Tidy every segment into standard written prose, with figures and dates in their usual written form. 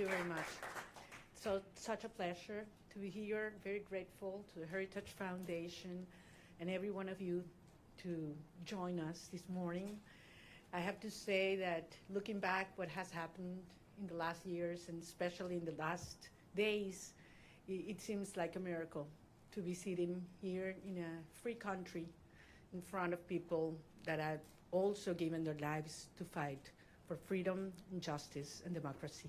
you very much. So, such a pleasure to be here. Very grateful to the Heritage Foundation and every one of you to join us this morning. I have to say that looking back what has happened in the last years, and especially in the last days, it seems like a miracle to be sitting here in a free country in front of people that have also given their lives to fight for freedom and justice and democracy.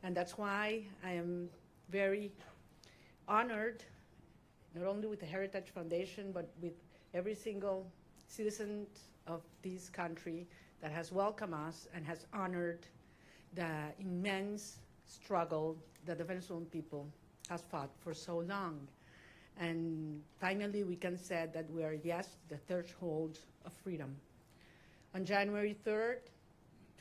And that's why I am very honored, not only with the Heritage Foundation, but with every single citizen of this country that has welcomed us and has honored the immense struggle that the Venezuelan people has fought for so long. And finally, we can say that we are, yes, the threshold of freedom. On January 3rd,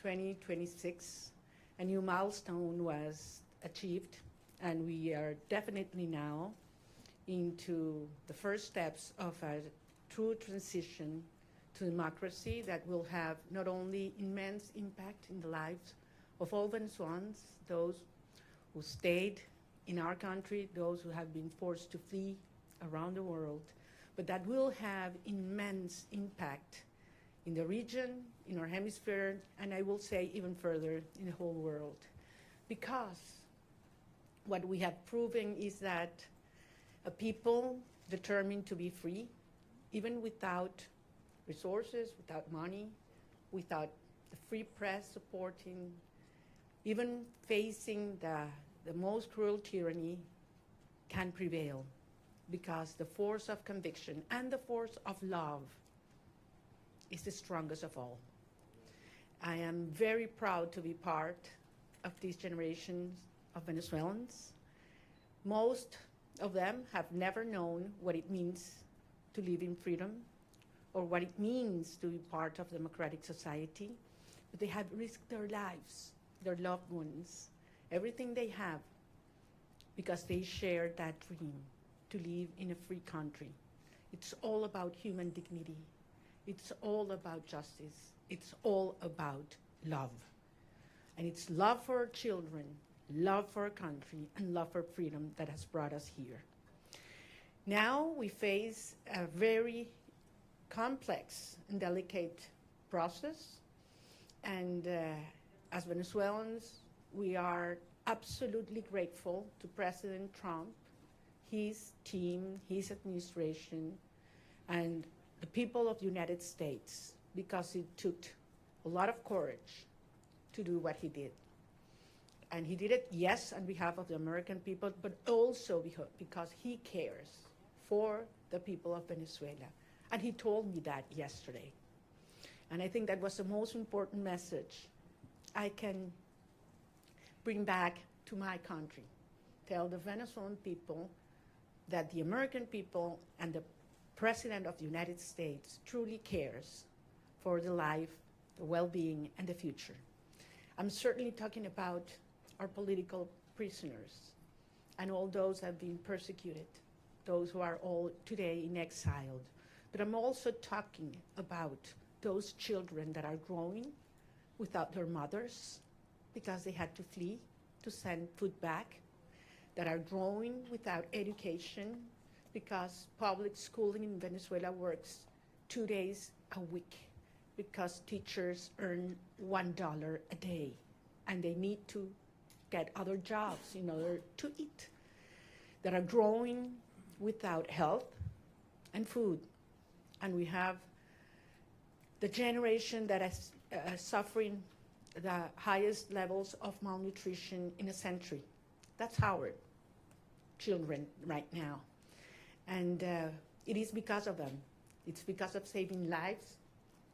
2026, a new milestone was achieved, and we are definitely now into the first steps of a true transition to democracy that will have not only immense impact in the lives of all Venezuelans, those who stayed in our country, those who have been forced to flee around the world, but that will have immense impact in the region, in our hemisphere, and I will say even further in the whole world. Because what we have proven is that a people determined to be free, even without resources, without money, without the free press supporting, even facing the most cruel tyranny, can prevail, because the force of conviction and the force of love is the strongest of all. I am very proud to be part of this generation of Venezuelans. Most of them have never known what it means to live in freedom or what it means to be part of a democratic society, but they have risked their lives, their loved ones, everything they have, because they share that dream to live in a free country. It's all about human dignity. It's all about justice. It's all about love. And it's love for our children, love for our country, and love for freedom that has brought us here. Now we face a very complex and delicate process. And as Venezuelans, we are absolutely grateful to President Trump, his team, his administration, and the people of the United States, because it took a lot of courage to do what he did. And he did it, yes, on behalf of the American people, but also because he cares for the people of Venezuela. And he told me that yesterday. And I think that was the most important message I can bring back to my country. Tell the Venezuelan people that the American people and the President of the United States truly cares for the life, the well-being, and the future. I'm certainly talking about our political prisoners and all those that have been persecuted, those who are all today in exile. But I'm also talking about those children that are growing without their mothers because they had to flee to send food back, that are growing without education because public schooling in Venezuela works 2 days a week because teachers earn $1 a day and they need to get other jobs in order to eat, that are growing without health and food. And we have the generation that is suffering the highest levels of malnutrition in a century. That's our children right now. And it is because of them. It's because of saving lives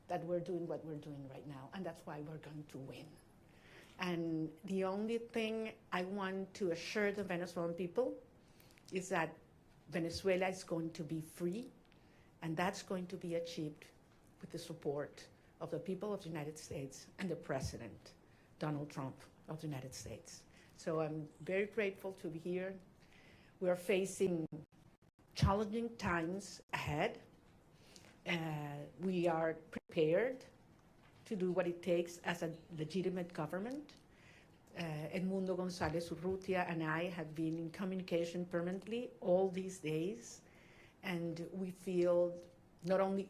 that we're doing what we're doing right now. And that's why we're going to win. And the only thing I want to assure the Venezuelan people is that Venezuela is going to be free, and that's going to be achieved with the support of the people of the United States and the President, Donald Trump of the United States. So I'm very grateful to be here. We're facing challenging times ahead. We are prepared to do what it takes as a legitimate government. Edmundo González Urrutia and I have been in communication permanently all these days, and we feel not only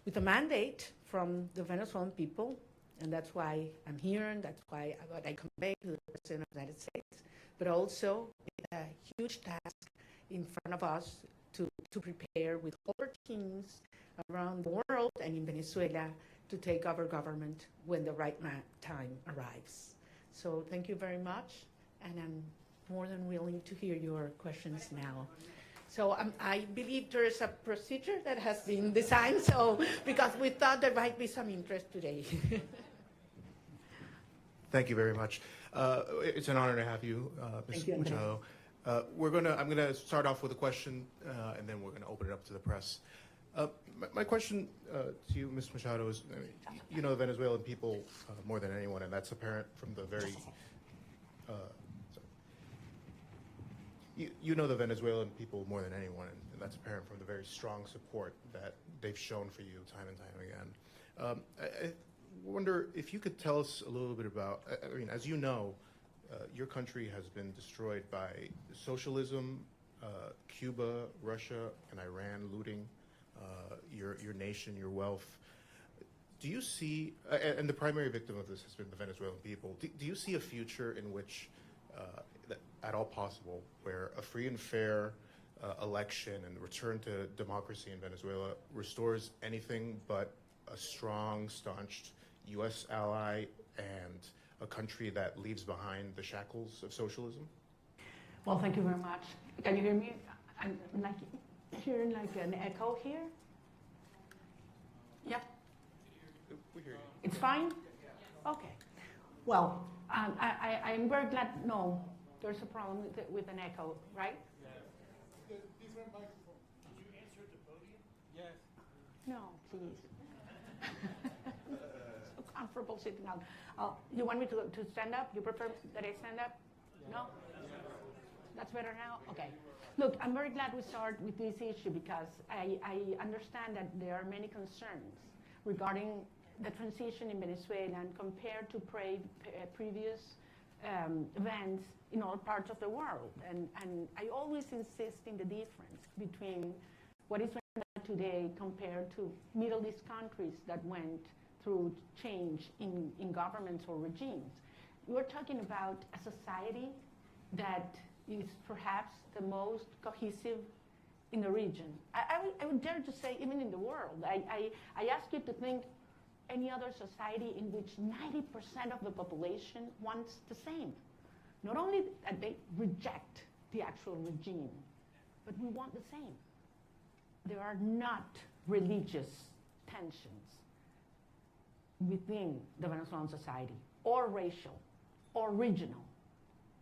with a mandate from the Venezuelan people, and that's why I'm here, and that's why I convey to the President of the United States, but also with a huge task in front of us to prepare with all our teams around the world and in Venezuela to take over government when the right time arrives. So thank you very much, and I'm more than willing to hear your questions now. So I believe there is a procedure that has been designed, so because we thought there might be some interest today. Thank you very much. It's an honor to have you, Ms. Machado. I'm gonna start off with a question, and then we're gonna open it up to the press. My question to you, Ms. Machado, is you know the Venezuelan people more than anyone, and that's apparent from the very. You know the Venezuelan people more than anyone, and that's apparent from the very strong support that they've shown for you time and time again. I wonder if you could tell us a little bit about, I mean, as you know, your country has been destroyed by socialism, Cuba, Russia, and Iran looting your nation, your wealth. Do you see, and the primary victim of this has been the Venezuelan people, do you see a future in which, at all possible, where a free and fair election and return to democracy in Venezuela restores anything but a strong, staunched U.S. ally and a country that leaves behind the shackles of socialism? Well, thank you very much. Can you hear me? I'm like hearing like an echo here. Yeah. We hear you. It's fine? Okay. Well, I'm very glad. No, there's a problem with an echo, right? The different microphone. Can you answer at the podium? Yes. No, please. So comfortable sitting down. You want me to stand up? You prefer that I stand up? No? That's better now? Okay. Look, I'm very glad we start with this issue because I understand that there are many concerns regarding the transition in Venezuela and compared to previous events in all parts of the world. And I always insist in the difference between what is Venezuela today compared to Middle East countries that went through change in governments or regimes. We're talking about a society that is perhaps the most cohesive in the region. I would dare to say even in the world. I ask you to think any other society in which 90% of the population wants the same. Not only that they reject the actual regime, but we want the same. There are not religious tensions within the Venezuelan society, or racial, or regional,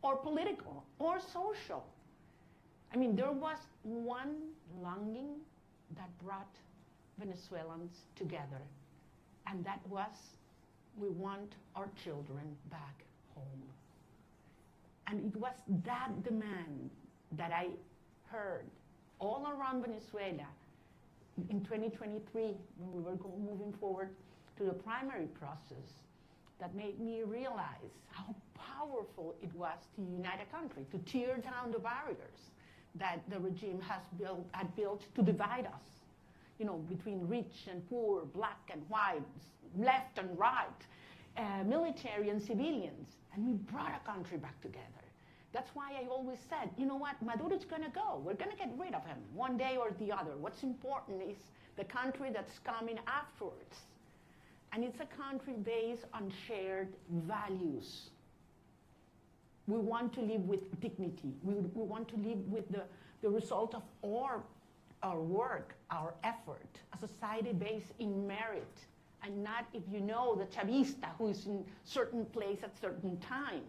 or political, or social. I mean, there was one longing that brought Venezuelans together, and that was, we want our children back home. And it was that demand that I heard all around Venezuela in 2023, when we were moving forward to the primary process, that made me realize how powerful it was to unite a country, to tear down the barriers that the regime had built to divide us, you know, between rich and poor, black and white, left and right, military and civilians. And we brought a country back together. That's why I always said, you know what, Maduro's gonna go. We're gonna get rid of him one day or the other. What's important is the country that's coming afterwards. And it's a country based on shared values. We want to live with dignity. We want to live with the result of our work, our effort, a society based in merit, and not if you know the chavista who is in certain place at certain time.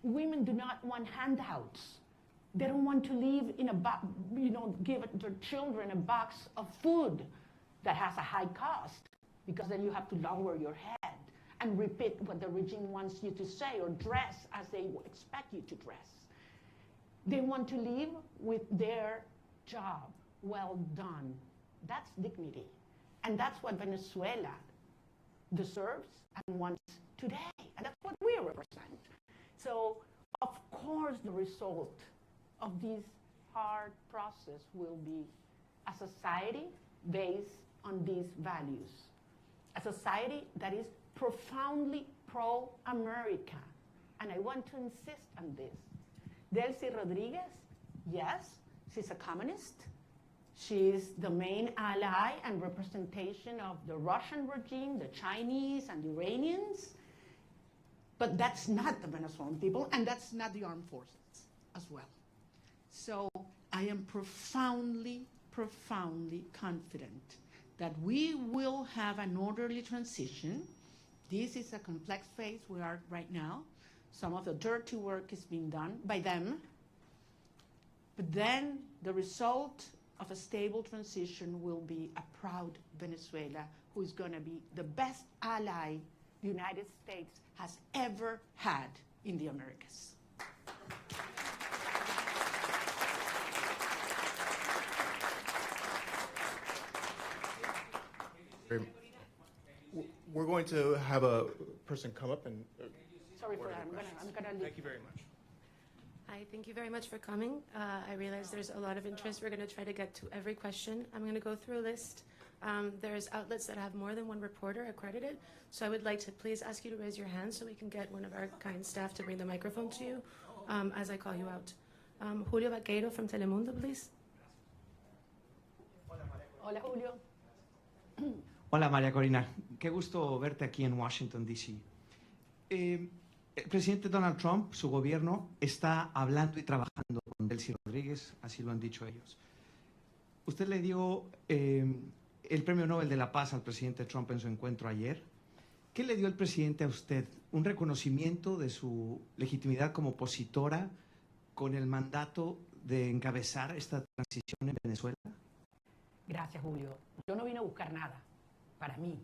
Women do not want handouts. They don't want to live in give their children a box of food that has a high cost, because then you have to lower your head and repeat what the regime wants you to say or dress as they expect you to dress. They want to live with their job well done. That's dignity. And that's what Venezuela deserves and wants today. And that's what we represent. So, of course, the result of this hard process will be a society based on these values, a society that is profoundly pro-America. And I want to insist on this. Delcy Rodriguez, yes, she's a communist. She's the main ally and representation of the Russian regime, the Chinese and the Iranians. But that's not the Venezuelan people, and that's not the armed forces as well. So I am profoundly, profoundly confident that we will have an orderly transition. This is a complex phase we are right now. Some of the dirty work is being done by them. But then the result of a stable transition will be a proud Venezuela who is going to be the best ally the United States has ever had in the Americas. We're going to have a person come up and. Sorry for that. I'm gonna leave. Thank you very much. Hi, thank you very much for coming. I realize there's a lot of interest. We're going to try to get to every question. I'm going to go through a list. There's outlets that have more than one reporter accredited, so I would like to please ask you to raise your hand so we can get one of our kind staff to bring the microphone to you as I call you out. Julio Vaqueiro from Telemundo, please. Hola, Julio. Hola, María Corina. Qué gusto verte aquí en Washington, D.C. El presidente Donald Trump, su gobierno, está hablando y trabajando con Delcy Rodríguez, así lo han dicho ellos. Usted le dio el Premio Nobel de la Paz al presidente Trump en su encuentro ayer. ¿Qué le dio el presidente a usted? ¿Un reconocimiento de su legitimidad como opositora con el mandato de encabezar esta transición en Venezuela? Gracias, Julio. Yo no vine a buscar nada para mí.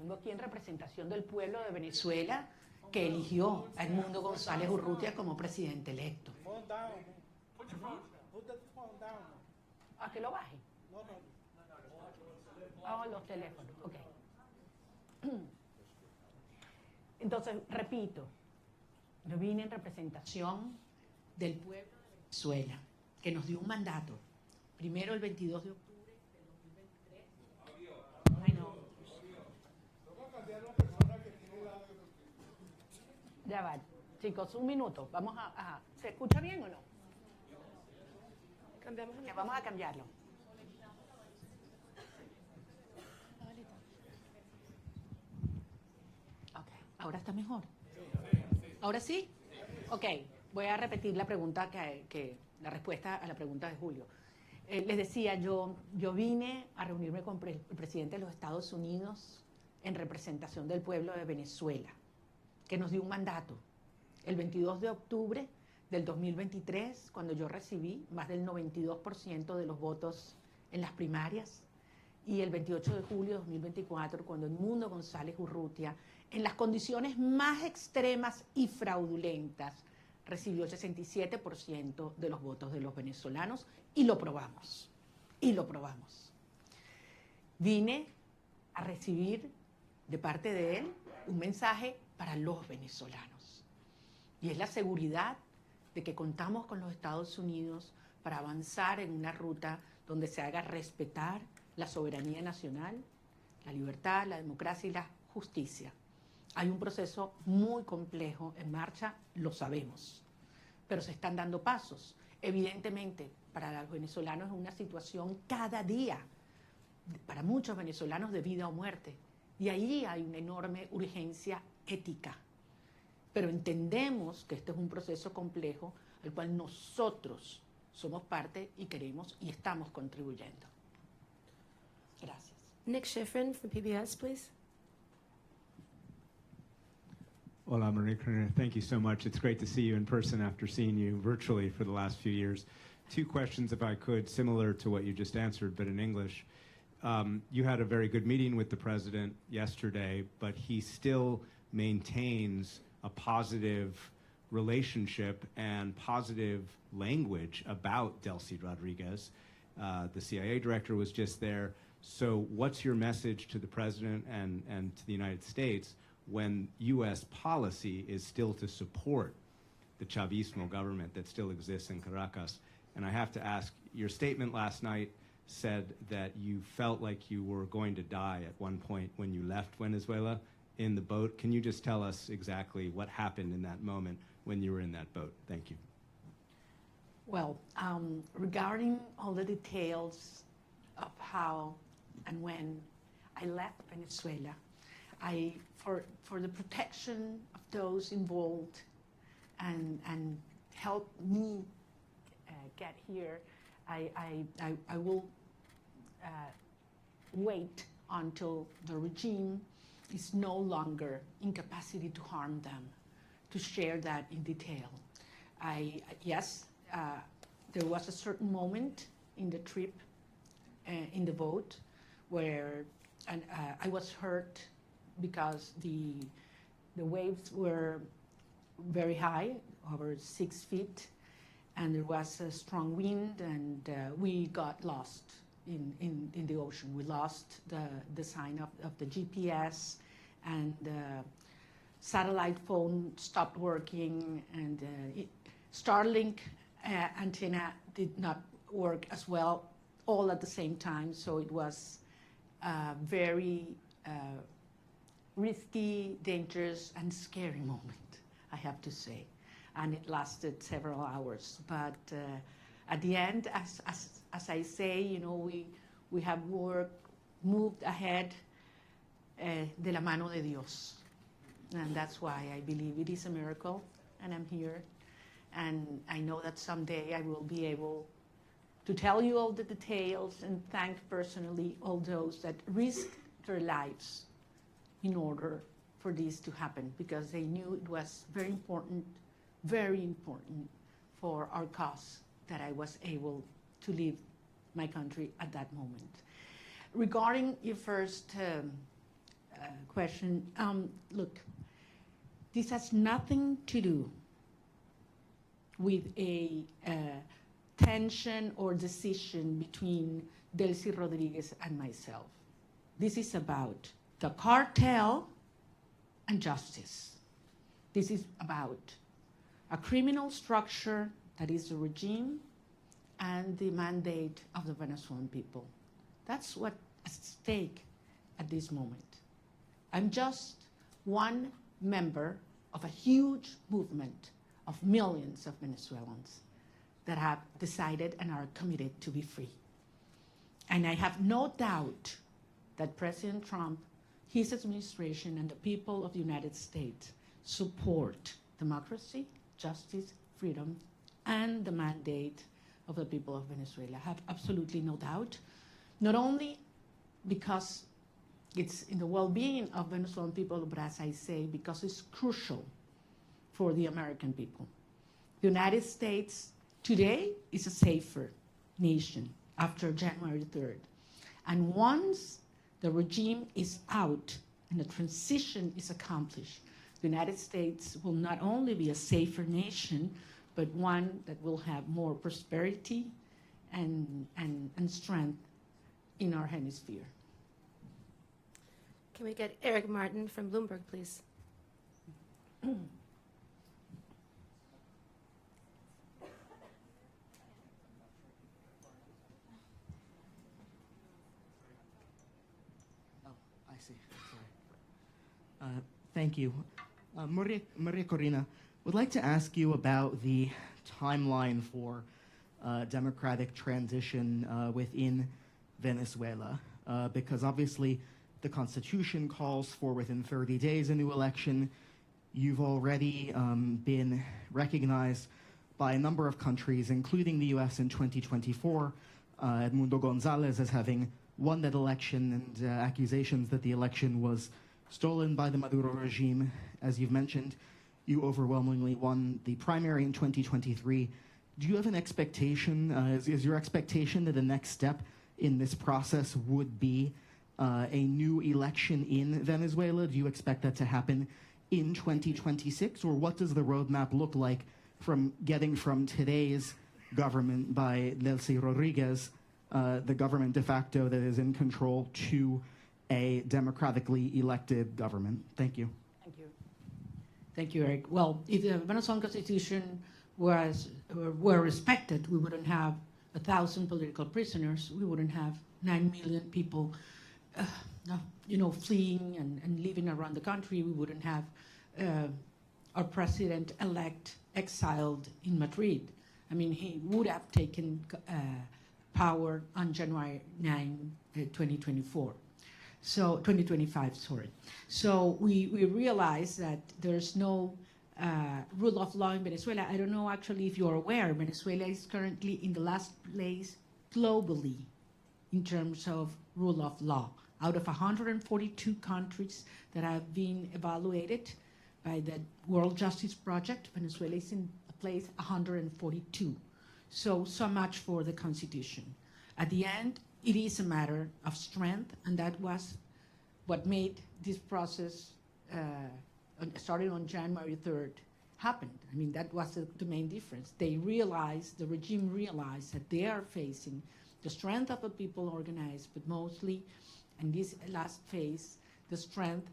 Vengo aquí en representación del pueblo de Venezuela que eligió a Edmundo González Urrutia como presidente electo. ¿A que lo baje? Oh, los teléfonos, ok. Entonces, repito, yo vine en representación del pueblo de Venezuela, que nos dio un mandato. Primero el 22 de octubre del 2023. Ay, no. Ya va, chicos, un minuto. Vamos a ¿se escucha bien o no? Cambiamos Ya vamos a cambiarlo. Ok, ahora está mejor. ¿Ahora sí? Ok, voy a repetir la pregunta la respuesta a la pregunta de Julio. Les decía, yo vine a reunirme con el presidente de los Estados Unidos en representación del pueblo de Venezuela, que nos dio un mandato. El 22 de octubre del 2023, cuando yo recibí más del 92% de los votos en las primarias, y el 28 de julio de 2024, cuando Edmundo González Urrutia, en las condiciones más extremas y fraudulentas, recibió el 67% de los votos de los venezolanos, y lo probamos, Vine a recibir de parte de él un mensaje para los venezolanos, y es la seguridad de que contamos con los Estados Unidos para avanzar en una ruta donde se haga respetar la soberanía nacional, la libertad, la democracia y la justicia. Hay un proceso muy complejo en marcha, lo sabemos, pero se están dando pasos. Evidentemente, para los venezolanos es una situación cada día, para muchos venezolanos de vida o muerte, y ahí hay una enorme urgencia ética. Pero entendemos que este es un proceso complejo al cual nosotros somos parte y queremos y estamos contribuyendo. Gracias. Nick Schifrin from PBS, please. Hola, Maria Corina. Thank you so much. It's great to see you in person after seeing you virtually for the last few years. Two questions, if I could, similar to what you just answered, but in English. You had a very good meeting with the president yesterday, but he still maintains a positive relationship and positive language about Delcy Rodriguez. The CIA director was just there. So what's your message to the president and to the United States when U.S. policy is still to support the Chavismo government that still exists in Caracas. And I have to ask, your statement last night said that you felt like you were going to die at one point when you left Venezuela in the boat. Can you just tell us exactly what happened in that moment when you were in that boat? Thank you. Well, regarding all the details of how and when I left Venezuela, for the protection of those involved and help me get here, I will wait until the regime is no longer in capacity to harm them, to share that in detail. Yes, there was a certain moment in the trip in the boat where I was hurt because the waves were very high, over 6 feet, and there was a strong wind, and we got lost in the ocean. We lost the sign of the GPS, and the satellite phone stopped working, and Starlink antenna did not work as well, all at the same time. So it was a very risky, dangerous, and scary moment, I have to say. And it lasted several hours. But at the end, as I say, you know, we have moved ahead de la mano de Dios. And that's why I believe it is a miracle, and I'm here. And I know that someday I will be able to tell you all the details and thank personally all those that risked their lives in order for this to happen, because they knew it was very important for our cause that I was able to leave my country at that moment. Regarding your first question, look, this has nothing to do with a tension or decision between Delcy Rodriguez and myself. This is about the cartel and justice. This is about a criminal structure that is the regime and the mandate of the Venezuelan people. That's what's at stake at this moment. I'm just one member of a huge movement of millions of Venezuelans that have decided and are committed to be free. And I have no doubt that President Trump, his administration, and the people of the United States support democracy, justice, freedom, and the mandate of the people of Venezuela. I have absolutely no doubt, not only because it's in the well-being of Venezuelan people, but as I say, because it's crucial for the American people. The United States today is a safer nation after January 3rd. And once the regime is out and the transition is accomplished, the United States will not only be a safer nation, but one that will have more prosperity and strength in our hemisphere. Can we get Eric Martin from Bloomberg, please? I see. Sorry. Thank you. Maria Corina, would like to ask you about the timeline for democratic transition within Venezuela, because obviously the Constitution calls for within 30 days a new election. You've already been recognized by a number of countries, including the US in 2024, Edmundo Gonzalez as having won that election, and accusations that the election was stolen by the Maduro regime. As you've mentioned, you overwhelmingly won the primary in 2023. Do you have an expectation, is your expectation that the next step in this process would be a new election in Venezuela? Do you expect that to happen in 2026? Or what does the roadmap look like from getting from today's government by Delcy Rodriguez, the government de facto that is in control, to a democratically elected government? Thank you. Thank you, Eric. Well, if the Venezuelan Constitution were respected, we wouldn't have 1,000 political prisoners. We wouldn't have 9 million people, fleeing and living around the country. We wouldn't have our president-elect exiled in Madrid. I mean, he would have taken power on January 9, 2024. So 2025, sorry. So we realize that there's no rule of law in Venezuela. I don't know actually if you're aware, Venezuela is currently in the last place globally in terms of rule of law. Out of 142 countries that have been evaluated by the World Justice Project, Venezuela is in place 142. So much for the Constitution. At the end, it is a matter of strength, and that was what made this process, starting on January 3rd, happen. I mean, that was the main difference. The regime realized that they are facing the strength of the people organized, but mostly, in this last phase, the strength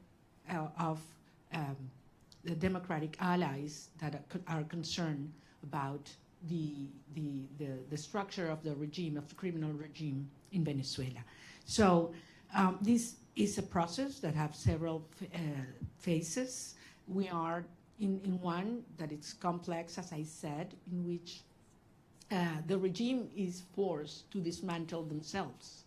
of the democratic allies that are concerned about the structure of the regime, of the criminal regime in Venezuela. So this is a process that has several phases. We are in one that is complex, as I said, in which the regime is forced to dismantle themselves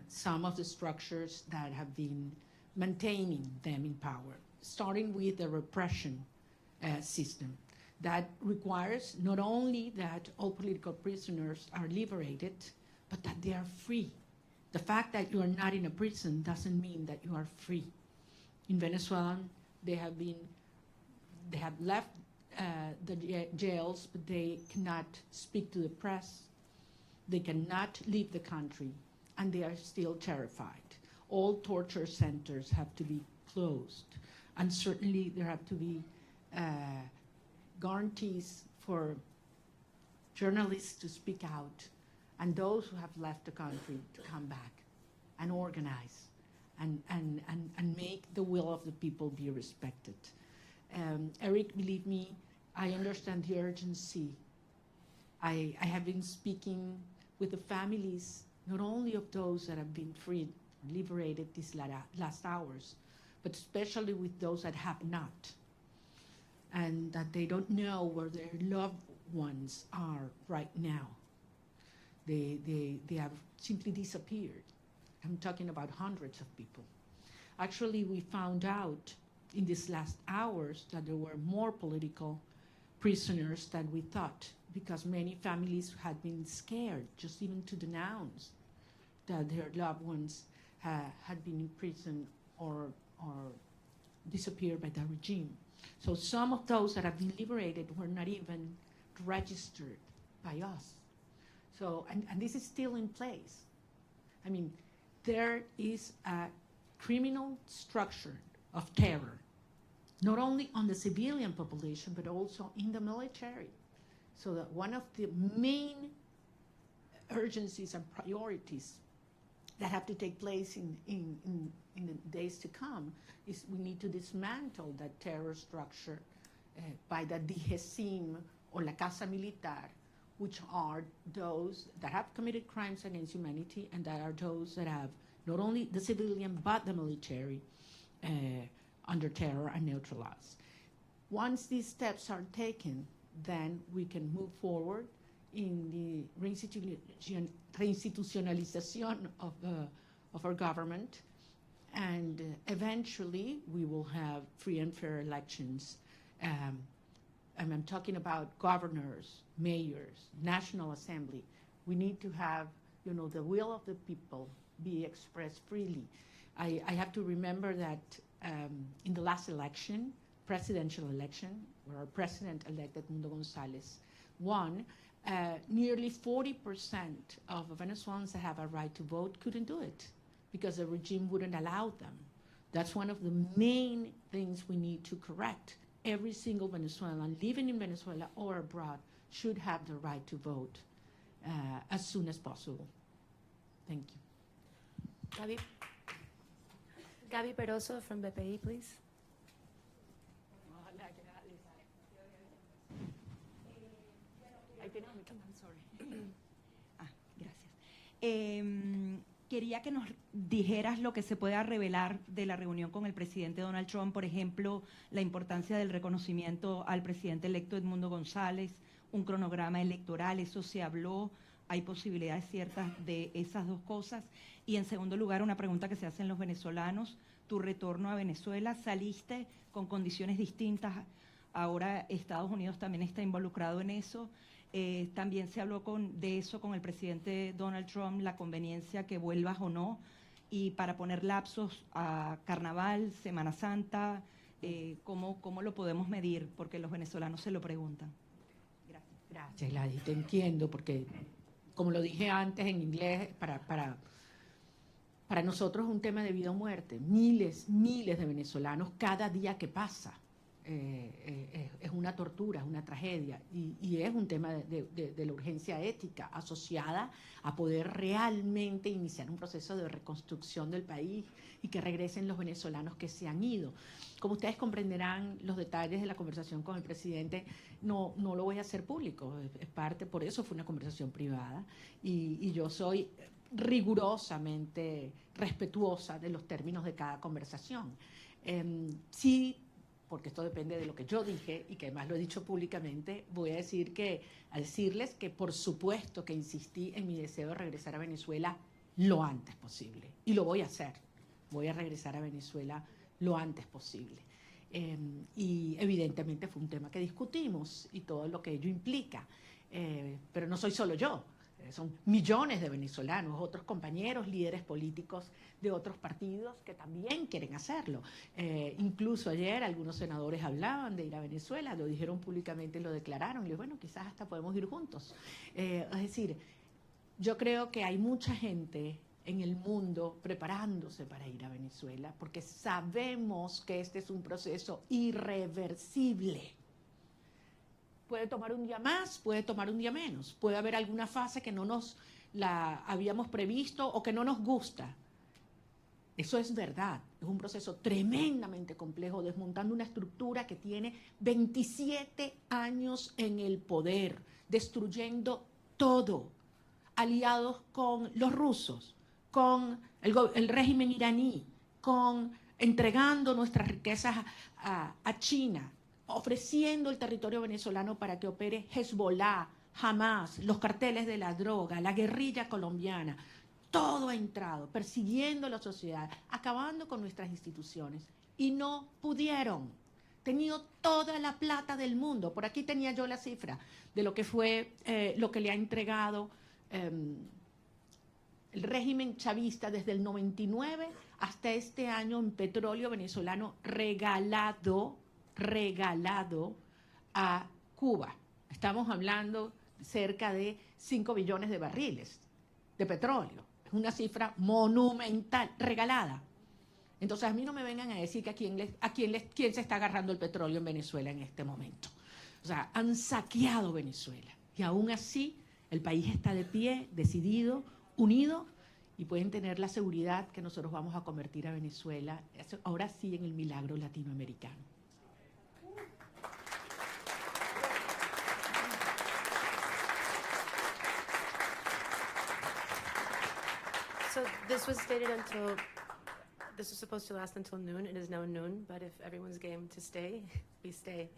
some of the structures that have been maintaining them in power, starting with the repression system. That requires not only that all political prisoners are liberated, but that they are free. The fact that you are not in a prison doesn't mean that you are free. In Venezuela, they have left the jails, but they cannot speak to the press. They cannot leave the country, and they are still terrified. All torture centers have to be closed, and certainly there have to be guarantees for journalists to speak out, and those who have left the country to come back and organize and make the will of the people be respected. Eric, believe me, I understand the urgency. I have been speaking with the families, not only of those that have been freed, liberated these last hours, but especially with those that have not, and that they don't know where their loved ones are right now. They have simply disappeared. I'm talking about hundreds of people. Actually, we found out in these last hours that there were more political prisoners than we thought, because many families had been scared just even to denounce that their loved ones had been in prison or disappeared by the regime. So some of those that have been liberated were not even registered by us. So, and this is still in place. I mean, there is a criminal structure of terror, not only on the civilian population, but also in the military. So that one of the main urgencies and priorities that have to take place in the days to come is we need to dismantle that terror structure by the DGCIM or La Casa Militar, which are those that have committed crimes against humanity, and that are those that have not only the civilian but the military under terror and neutralized. Once these steps are taken, then we can move forward in the reinstitutionalization of our government, and eventually we will have free and fair elections. And I'm talking about governors, mayors, National Assembly. We need to have, the will of the people be expressed freely. I have to remember that in the last election, presidential election, where our president-elect Edmundo González won, nearly 40% of Venezuelans that have a right to vote couldn't do it because the regime wouldn't allow them. That's one of the main things we need to correct. Every single Venezuelan living in Venezuela or abroad should have the right to vote as soon as possible. Thank you. Gaby Peroso from BPI, please. Gracias. Quería que nos dijeras lo que se pueda revelar de la reunión con el presidente Donald Trump, por ejemplo, la importancia del reconocimiento al presidente electo Edmundo González, un cronograma electoral, eso se habló, hay posibilidades ciertas de esas dos cosas. Y en segundo lugar, una pregunta que se hacen los venezolanos, tu retorno a Venezuela, saliste con condiciones distintas, ahora Estados Unidos también está involucrado en eso. También se habló de eso con el presidente Donald Trump, la conveniencia que vuelvas o no, y para poner lapsos a Carnaval, Semana Santa, ¿cómo lo podemos medir? Porque los venezolanos se lo preguntan. Gracias. Gracias, Gladys, te entiendo, porque como lo dije antes en inglés, para nosotros es un tema de vida o muerte. Miles de venezolanos cada día que pasa. Es una tortura, es una tragedia y es un tema de la urgencia ética asociada a poder realmente iniciar un proceso de reconstrucción del país y que regresen los venezolanos que se han ido. Como ustedes comprenderán, los detalles de la conversación con el presidente no lo voy a hacer público, es parte, por eso fue una conversación privada y yo soy rigurosamente respetuosa de los términos de cada conversación. Sí, porque esto depende de lo que yo dije y que además lo he dicho públicamente, voy a decirles que por supuesto que insistí en mi deseo de regresar a Venezuela lo antes posible. Y lo voy a hacer. Voy a regresar a Venezuela lo antes posible. Y evidentemente fue un tema que discutimos y todo lo que ello implica. Pero no soy solo yo. Son millones de venezolanos, otros compañeros, líderes políticos de otros partidos que también quieren hacerlo. Incluso ayer algunos senadores hablaban de ir a Venezuela, lo dijeron públicamente, lo declararon. Y bueno, quizás hasta podemos ir juntos. Es decir, yo creo que hay mucha gente en el mundo preparándose para ir a Venezuela porque sabemos que este es un proceso irreversible. Puede tomar un día más, puede tomar un día menos. Puede haber alguna fase que no nos la habíamos previsto o que no nos gusta. Eso es verdad. Es un proceso tremendamente complejo, desmontando una estructura que tiene 27 años en el poder, destruyendo todo, aliados con los rusos, con el régimen iraní, entregando nuestras riquezas a China, ofreciendo el territorio venezolano para que opere Hezbollah, Hamas, los carteles de la droga, la guerrilla colombiana. Todo ha entrado, persiguiendo a la sociedad, acabando con nuestras instituciones. Y no pudieron. Tenido toda la plata del mundo. Por aquí tenía yo la cifra de lo que fue, lo que le ha entregado el régimen chavista desde el 99 hasta este año en petróleo venezolano regalado a Cuba. Estamos hablando cerca de 5 billones de barriles de petróleo. Es una cifra monumental, regalada. Entonces a mí no me vengan a decir que quién se está agarrando el petróleo en Venezuela en este momento. O sea, han saqueado Venezuela y aún así el país está de pie, decidido, unido, y pueden tener la seguridad que nosotros vamos a convertir a Venezuela, ahora sí, en el milagro latinoamericano. So this was supposed to last until noon. It is now noon, but if everyone's game to stay, we stay.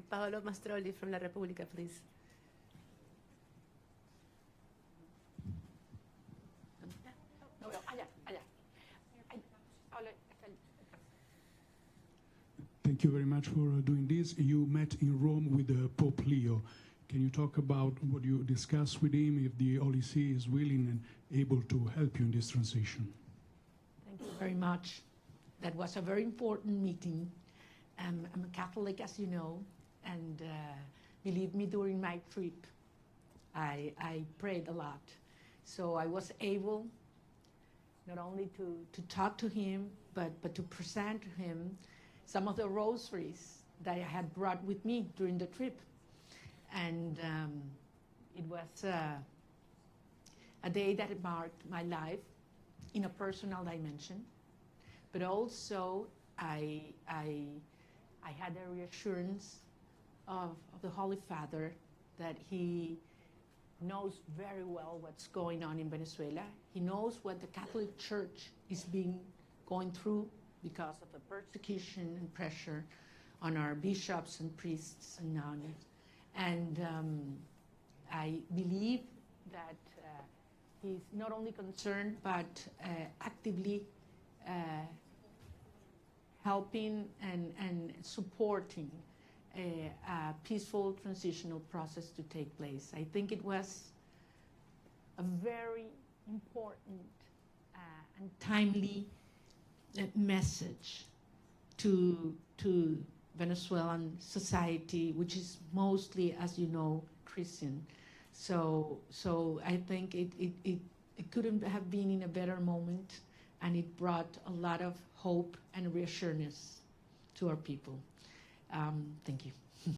Paolo Mastrolli from La Repubblica, please. Thank you very much for doing this. You met in Rome with Pope Leo. Can you talk about what you discussed with him, if the Holy See is willing and able to help you in this transition? Thank you very much. That was a very important meeting. I'm a Catholic, as you know, and believe me, during my trip, I prayed a lot. So I was able not only to talk to him, but to present to him some of the rosaries that I had brought with me during the trip. And it was a day that marked my life in a personal dimension, but also I I had a reassurance of the Holy Father that he knows very well what's going on in Venezuela. He knows what the Catholic Church is going through because of the persecution and pressure on our bishops and priests and nuns. And I believe that he's not only concerned, but actively helping and supporting a peaceful transitional process to take place. I think it was a very important and timely message to Venezuelan society, which is mostly, as you know, Christian. So I think it couldn't have been in a better moment, and it brought a lot of hope and reassurance to our people. Thank you.